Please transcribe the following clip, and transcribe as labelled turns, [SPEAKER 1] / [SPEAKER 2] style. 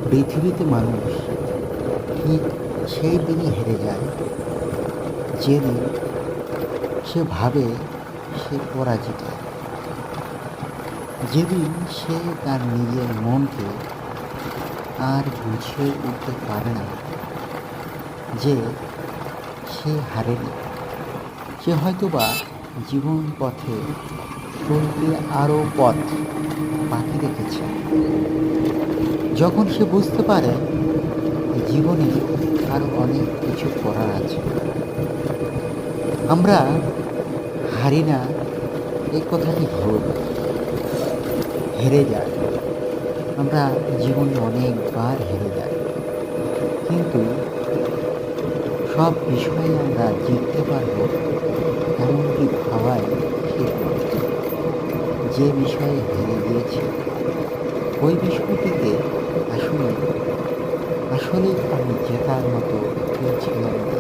[SPEAKER 1] পৃথিবীতে মানুষ ঠিক সেই দিনই হেরে যায় যেদিন সে ভাবে সে পরাজিত, যেদিন সে তার নিজের মনকে আর বুঝিয়ে উঠতে পারে না যে সে হারেনি। সে হয়তোবা জীবন পথে চলতে আরও পথ বাকি রেখেছে। যখন সে বুঝতে পারে জীবনে আরও অনেক কিছু করার আছে। আমরা হারি না এই কথাটি ভুল, হেরে যাই। আমরা জীবনে অনেকবার হেরে যাই, কিন্তু সব বিষয়ে আমরা জিততে পারবো এমনটি ভাবাই ঠিক নয়। যে বিষয়ে হেরে গিয়েছি ওই বিষয়টিতে আসলে আসলেই আমি জেতার মতো কেউ ছিলাম না।